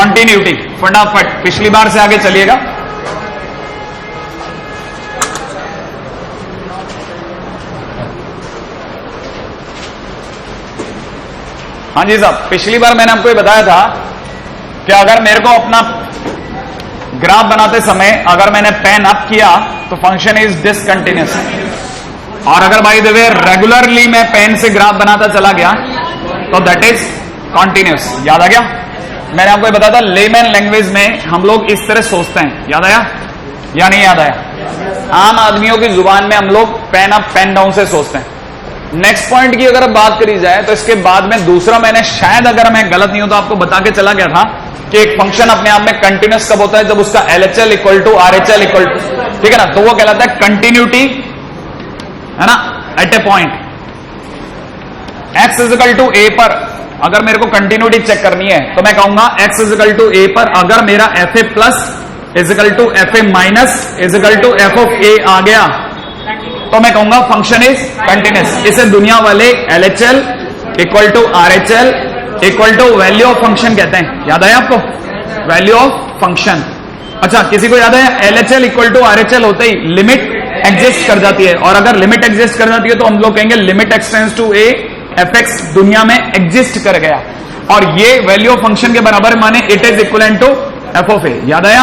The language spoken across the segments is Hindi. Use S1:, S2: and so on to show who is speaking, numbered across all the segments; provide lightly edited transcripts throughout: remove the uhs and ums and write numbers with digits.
S1: कंटिन्यूटी, फटाफट पिछली बार से आगे चलिएगा। हाँ जी साहब, पिछली बार मैंने आपको ये बताया था कि अगर मेरे को अपना ग्राफ बनाते समय अगर मैंने पेन अप किया तो फंक्शन इज डिसकंटिन्यूअस, और अगर बाय द वे रेगुलरली मैं पेन से ग्राफ बनाता चला गया तो दैट इज कॉन्टिन्यूअस। याद आ गया? मैंने आपको ये बताया था लेमैन लैंग्वेज में हम लोग इस तरह सोचते हैं। याद आया या नहीं याद आया? आम आदमियों की जुबान में हम लोग पेन अप पेन डाउन से सोचते हैं। नेक्स्ट पॉइंट की अगर बात करी जाए तो इसके बाद में दूसरा, मैंने शायद अगर मैं गलत नहीं हूं तो आपको बता के चला गया था कि एक फंक्शन अपने आप में कंटिन्यूअस कब होता है, जब उसका LHL equal to RHL equal to, ठीक है ना, तो वो कहलाता है कंटिन्यूटी, है ना, at a point. x is equal to a पर अगर मेरे को कंटिन्यूटी चेक करनी है तो मैं कहूंगा x इजिकल टू ए पर अगर मेरा FA plus is equal to FA minus is equal to F of A आ गया तो मैं कहूंगा फंक्शन इज कंटिन्यूअस। इसे दुनिया वाले LHL equal to RHL equal to value of function कहते हैं। याद आया आपको? Value of function. अच्छा, किसी को याद है LHL इक्वल टू RHL होते ही लिमिट एग्जिस्ट कर जाती है, और अगर लिमिट एग्जिस्ट कर जाती है तो हम लोग कहेंगे limit x tends to A fx दुनिया में एग्जिस्ट कर गया, और ये वैल्यू ऑफ फंक्शन के बराबर माने it is equivalent to F of A। याद आया?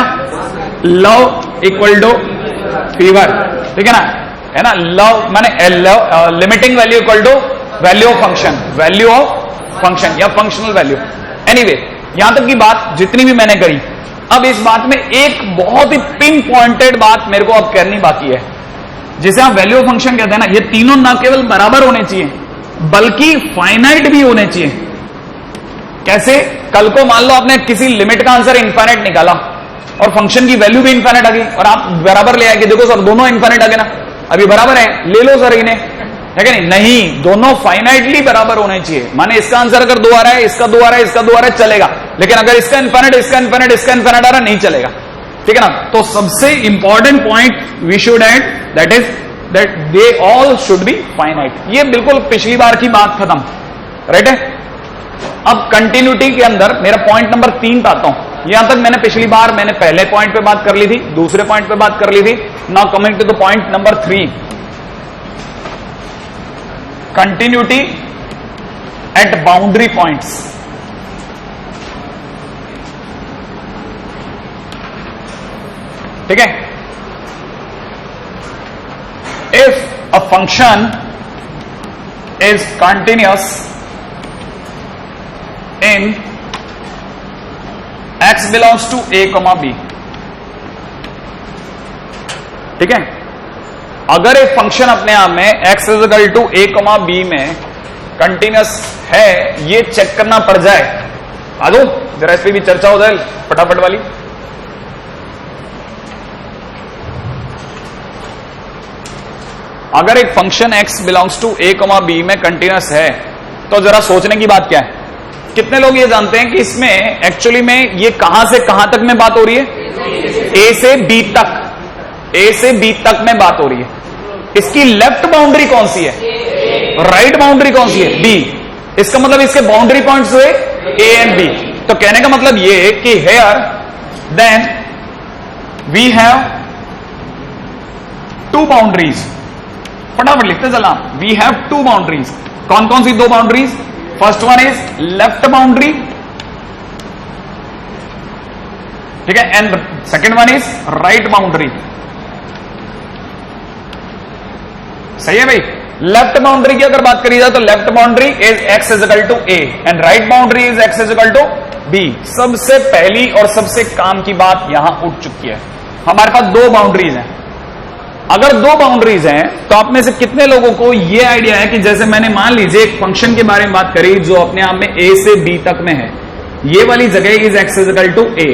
S1: लव इक्वल टू फीवर, ठीक है ना, है ना, लव माने limiting value equal to value of function, value of function या फंक्शनल वैल्यू। एनीवे, यहां तक की बात जितनी भी मैंने करी, अब इस बात में एक बहुत ही पिन पॉइंटेड बात मेरे को अब करनी बाकी है, जिसे आप वैल्यू ऑफ फंक्शन कहते हैं ना, ये तीनों ना केवल बराबर होने चाहिए बल्कि फाइनाइट भी होने चाहिए। कैसे? कल को मान लो आपने किसी लिमिट का आंसर इनफाइनाइट निकाला और फंक्शन की वैल्यू भी इनफाइनाइट आ गई और आप बराबर ले आए कि देखो सर दोनों इनफाइनाइट आ गए ना, अभी बराबर है, ले लो सर इन्हें, है कि नहीं? नहीं, दोनों फाइनाइटली बराबर होने चाहिए। माने इसका आंसर अगर 2 आ रहा है, इसका 2 आ रहा है, इसका 2 आ रहा है, चलेगा, लेकिन अगर इसका इनफाइनाइट, इसका इनफाइनाइट, इसका इनफाइनाइट आ रहा है, नहीं चलेगा, ठीक है ना। तो सबसे important point we should add that is that they all should be finite. ये बिल्कुल पिछली बार की बात खत्म, राइट है? अब कंटिन्यूटी के अंदर मेरा पॉइंट नंबर 3 पे आता हूं। यहां तक मैंने पिछली बार मैंने पहले पॉइंट पे बात कर ली थी, दूसरे पॉइंट पे बात कर ली थी। Now coming to the point number 3, continuity at boundary points. ठीक है? If a function is continuous in x belongs to a, b, ठीक है? अगर एक फंक्शन अपने आप में x is equal to a, b में कंटिन्यूअस है, ये चेक करना पड़ जाए। आ दो जरा इस पर भी चर्चा हो जाए फटाफट वाली। अगर एक function x belongs to a, b में कंटिन्यूअस है तो जरा सोचने की बात क्या है? कितने लोग ये जानते हैं कि इसमें एक्चुअली में ये कहां से कहां तक में बात हो रही है? a से b तक, a से b तक में बात हो रही है। इसकी लेफ्ट बाउंड्री कौन सी है? राइट बाउंड्री कौन सी है? b। इसका मतलब इसके बाउंड्री पॉइंट्स हुए a एंड b। तो कहने का मतलब ये कि here then we have 2 boundaries. फटाफट लिखते चला, वी हैव 2 बाउंड्रीज। कौन कौन सी 2 boundaries? First one is left boundary, ठीक है, and second one is right boundary. सही है भाई? लेफ्ट बाउंड्री की अगर बात करी जाए तो left boundary is x is equal to a and right boundary is x is equal to b। सबसे पहली और सबसे काम की बात यहां उठ चुकी है। हमारे पास 2 बाउंड्रीज हैं। अगर 2 बाउंड्रीज हैं तो आप में से कितने लोगों को यह आइडिया है कि जैसे मैंने मान लीजिए एक फंक्शन के बारे में बात करी जो अपने आप में a से b तक में है, ये वाली जगह is x is equal to a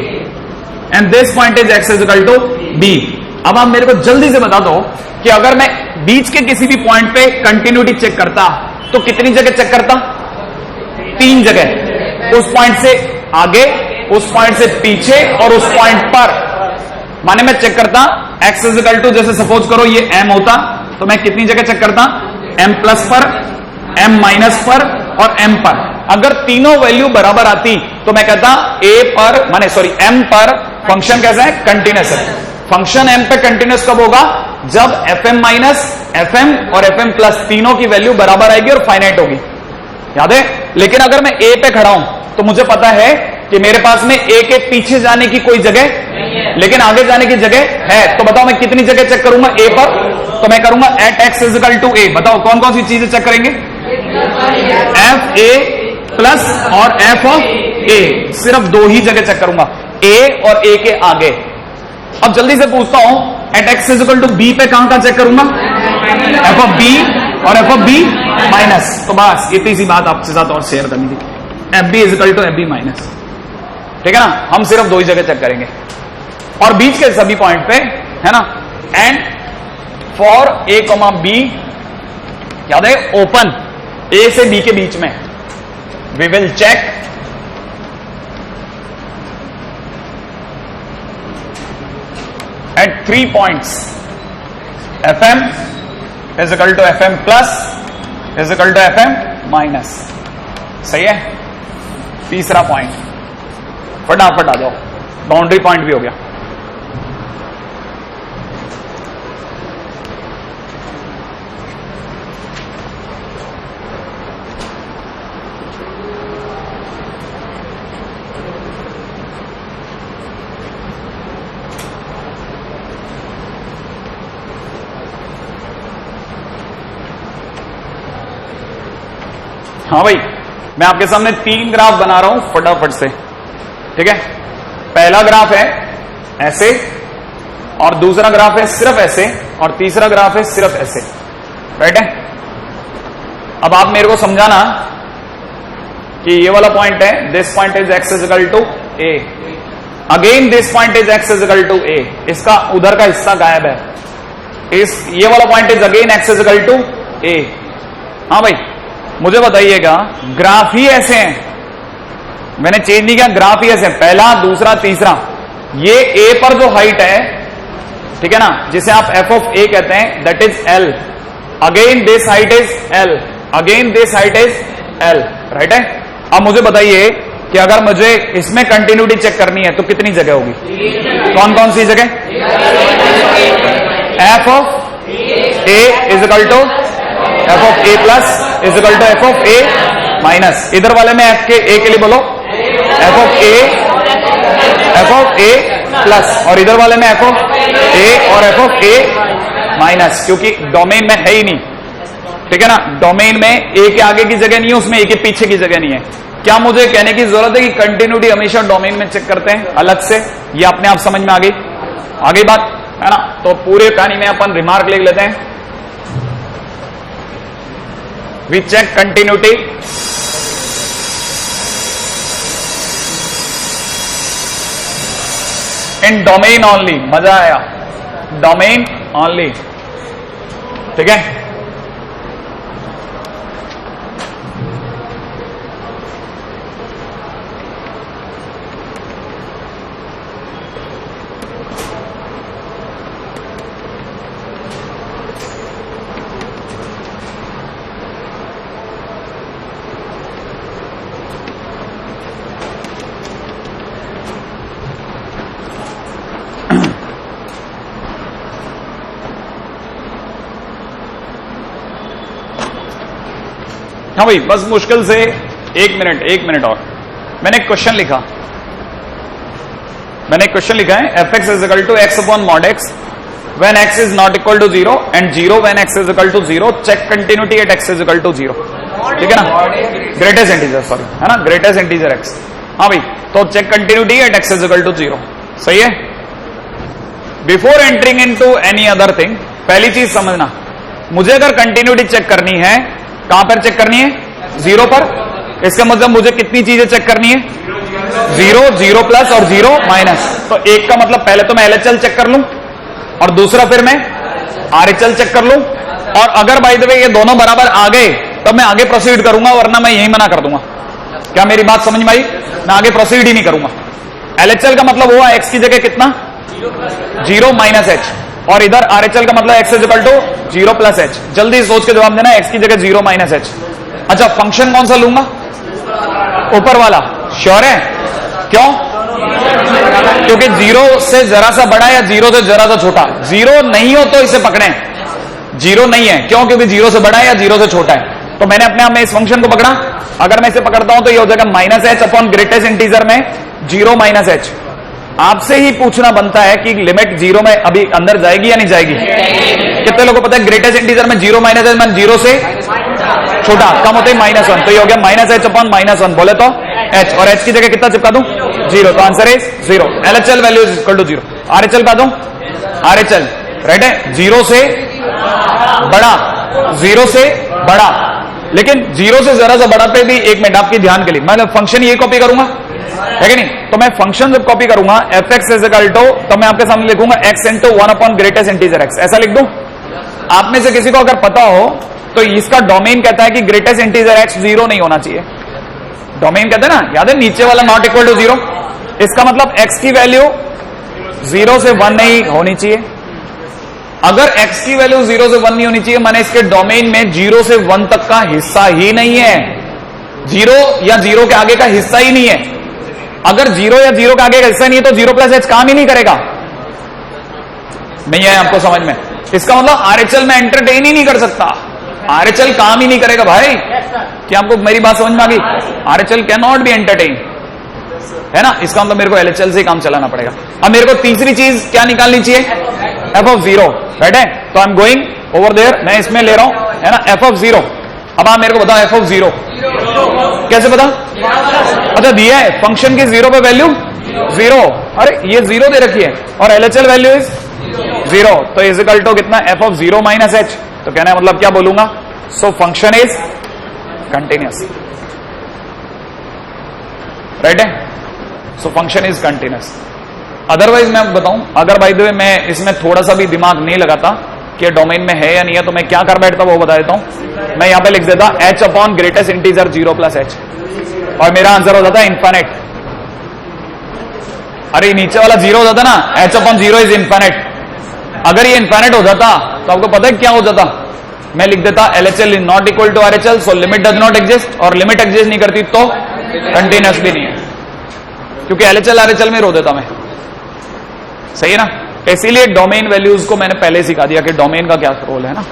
S1: and this point is x is equal to b। अब आप मेरे को जल्दी से बता दो कि अगर मैं बीच के किसी भी पॉइंट पे कंटिन्यूटी चेक करता तो कितनी जगह चेक करता? 3 जगह। उस पॉइंट से आगे, उस पॉइंट से पीछे और उस पॉइंट पर। माने मैं चेक करता x इजिकल टू, जैसे सपोज करो ये m होता तो मैं कितनी जगह चेक करता? m प्लस पर, m माइनस पर और m पर। अगर तीनों वैल्यू बराबर आती तो मैं कहता m पर फंक्शन कैसा है, कंटिन्यूस है। फंक्शन m पे कंटिन्यूस कब होगा, जब fm माइनस fm और fm प्लस तीनों की वैल्यू बराबर आएगी और फाइनाइट होगी, याद है। लेकिन अगर मैं a पे खड़ा हूं तो मुझे पता है कि मेरे पास में a के पीछे जाने की कोई जगह नहीं है, लेकिन आगे जाने की जगह है। तो बताओ मैं कितनी जगह चेक करूंगा a पर, तो मैं करूंगा at x is equal to a। बताओ कौन कौन सी चीजें चेक करेंगे, एफ ए प्लस और एफ ऑफ ए, सिर्फ दो ही जगह चेक करूंगा, a और a के आगे। अब जल्दी से पूछता हूं at x is equal to b पे कहां चेक करूंगा, एफ ऑफ b और एफ ऑफ b माइनस। तो बस इतनी सी बात आपके साथ और शेयर करनी थी, F B is equal to F B minus, ठीक है ना। हम सिर्फ दो ही जगह चेक करेंगे और बीच के सभी पॉइंट पे, है ना। एंड फॉर a, b, याद है ओपन a से b के बीच में, we will check at 3 points fm is equal to fm plus is equal to fm minus. सही है। तीसरा पॉइंट फटाफट आ जाओ, बाउंड्री पॉइंट भी हो गया। हाँ भाई, मैं आपके सामने 3 ग्राफ बना रहा हूं फटाफट से, ठीक है। पहला ग्राफ है ऐसे, और दूसरा ग्राफ है सिर्फ ऐसे, और तीसरा ग्राफ है सिर्फ ऐसे, राइट है। अब आप मेरे को समझाना कि ये वाला पॉइंट है, this point is x is equal to a, again this point is x is equal to a, इसका उधर का हिस्सा गायब है। ये वाला point is again x is equal to a। हाँ भाई, मुझे बताइएगा ग्राफ ही ऐसे हैं, मैंने चेंज नहीं किया, ग्राफ ही ऐसे हैं, पहला दूसरा तीसरा। ये a पर जो हाइट है, ठीक है ना, जिसे आप f ऑफ a कहते हैं, that is l, again this height is l, again this height is l, right है। अब मुझे बताइए कि अगर मुझे इसमें कंटिन्यूटी चेक करनी है तो कितनी जगह होगी, कौन कौन सी जगह, f of a is equal to f of a plus is equal to f of a minus, इधर वाले में f के a के लिए बोलो f ऑफ a प्लस, और इधर वाले में f ऑफ a और f ऑफ a माइनस, क्योंकि डोमेन में है ही नहीं, ठीक है ना। डोमेन में a के आगे की जगह नहीं है, उसमें a के पीछे की जगह नहीं है। क्या मुझे कहने की जरूरत है कि कंटिन्यूटी हमेशा डोमेन में चेक करते हैं अलग से, ये अपने आप समझ में आ गई बात, है ना। तो पूरे कहानी में अपन रिमार्क लिख लेते हैं, we check continuity in domain only, मजा आया, domain only, ठीक है। हाँ भाई, बस मुश्किल से 1 मिनट और। मैंने एक क्वेश्चन लिखा है, F x is equal to X upon mod X when X is not equal to 0 and 0 when X is equal to 0, check continuity at X is equal to 0, ठीक है ना। ग्रेटेस्ट इंटीजर, सॉरी, है ना, ग्रेटेस्ट इंटीजर एक्स। हाँ भाई, तो check continuity at X is equal to 0, सही है। Before entering into any other thing, पहली चीज समझना, मुझे अगर कंटिन्यूटी चेक करनी है, कहां पर चेक करनी है, 0 पर। इसका मतलब मुझे कितनी चीजें चेक करनी है, 0, 0 प्लस और 0 माइनस। तो एक का मतलब पहले तो मैं LHL चेक कर लूं, और दूसरा फिर मैं RHL चेक कर लूं, और अगर बाय द वे ये दोनों बराबर आ गए तब मैं आगे प्रोसीड करूंगा, वरना मैं यही मना कर दूंगा। क्या मेरी बात समझ में आई? मैं आगे प्रोसीड ही नहीं करूंगा। LHL का मतलब हुआ x की जगह कितना, 0 माइनस h, और इधर RHL का मतलब x is equal to 0 plus h। जल्दी सोच के जवाब देना, x की जगह 0 माइनस h। अच्छा, फंक्शन कौन सा लूंगा, ऊपर वाला श्योर है? क्यों? क्योंकि 0 से जरा सा बड़ा या 0 से जरा सा छोटा। 0 नहीं हो तो इसे पकड़ें, 0 नहीं है क्यों? क्योंकि 0 से बड़ा है या 0 से छोटा है। तो मैंने अपने आप में इस फंक्शन को पकड़ा। अगर मैं इसे पकड़ता हूं तो ये हो जाएगा minus H upon greatest integer में 0 माइनस एच। आपसे ही पूछना बनता है कि लिमिट 0 में अभी अंदर जाएगी या नहीं जाएगी? कितने लोगों को पता है ग्रेटेस्ट इंटीजर में 0 माइनस एच मान 0 से छोटा कम होते ही -1, तो ये हो गया माइनस एच अपॉन -1। बोले तो एच, और एच की जगह कितना चिपका दूं? 0। तो answer is 0। LHL value is equal to 0। RHL पा दूं? आरएचएल राइट है 0 से बड़ा, 0 से बड़ा, लेकिन 0 से जरा सा बड़ा पे भी 1 मिनट आपके ध्यान के लिए मैं फंक्शन ये कॉपी करूंगा, है कि नहीं? तो मैं फंक्शन जब कॉपी करूंगा f x is equal to, तो मैं आपके सामने लिखूंगा x into 1 upon greatest integer x, ऐसा लिख दूं। आप में से किसी को अगर पता हो तो इसका डोमेन कहता है कि ग्रेटेस्ट इंटीजर x 0 नहीं होना चाहिए। डोमेन कहते हैं ना, याद है नीचे वाला नॉट इक्वल टू 0। इसका मतलब x की वैल्यू 0 से 1 नहीं होनी चाहिए। अगर x की वैल्यू 0 से 1 नहीं होनी चाहिए माने इसके डोमेन में 0 से 1 तक का हिस्सा ही नहीं है, 0 या 0 के आगे का हिस्सा ही नहीं है। अगर 0 या 0 के आगे का हिस्सा नहीं है तो 0 प्लस एच काम ही नहीं करेगा। नहीं है आपको समझ में? इसका मतलब आरएचएल में एंटरटेन ही नहीं कर सकता, आरएचएल काम ही नहीं करेगा भाई। क्या आपको मेरी बात समझ में आ गई? RHL can not be entertain, है ना? इसका मतलब मेरे को एलएचएल से काम चलाना पड़ेगा। अब मेरे को तीसरी चीज क्या निकालनी चाहिए? एफ ऑफ 0, राइट है? तो I am going over there, मैं इसमें ले रहा हूं, है ना, एफ ऑफ 0। अब आप मेरे को बताओ एफ ऑफ 0 कैसे पता? अच्छा दिया है फंक्शन की 0 पे वैल्यू 0, अरे ये 0 दे रखी है और एलएचएल वैल्यू इज 0, तो इज इक्वल टू कितना? F of 0 minus H. तो कहना है मतलब क्या बोलूंगा? So function is continuous, right है? So function is continuous. Otherwise मैं आपको बताऊं, अगर बाय द वे मैं इसमें थोड़ा सा भी दिमाग नहीं लगाता कि डोमेन में है या नहीं है, तो मैं क्या कर बैठता वो बता देता हूं। मैं यहां पे लिख देता h upon greatest integer 0 plus H, और मेरा आंसर हो जाता है इन्फिनिट। अरे नीचे वाला 0 हो जाता ना, h अपॉन 0 इज इन्फिनिट। अगर ये इन्फिनिट हो जाता तो आपको पता है क्या हो जाता? मैं लिख देता LHL is not equal to RHL, so limit does not exist, और लिमिट एग्जिस्ट नहीं करती तो कंटिन्यूअस भी नहीं है, क्योंकि एलएचएल आरएचएल में रो देता मैं। सही है ना? इसीलिए डोमेन वैल्यूज को मैंने पहले सिखा दिया कि डोमेन का क्या रोल है ना।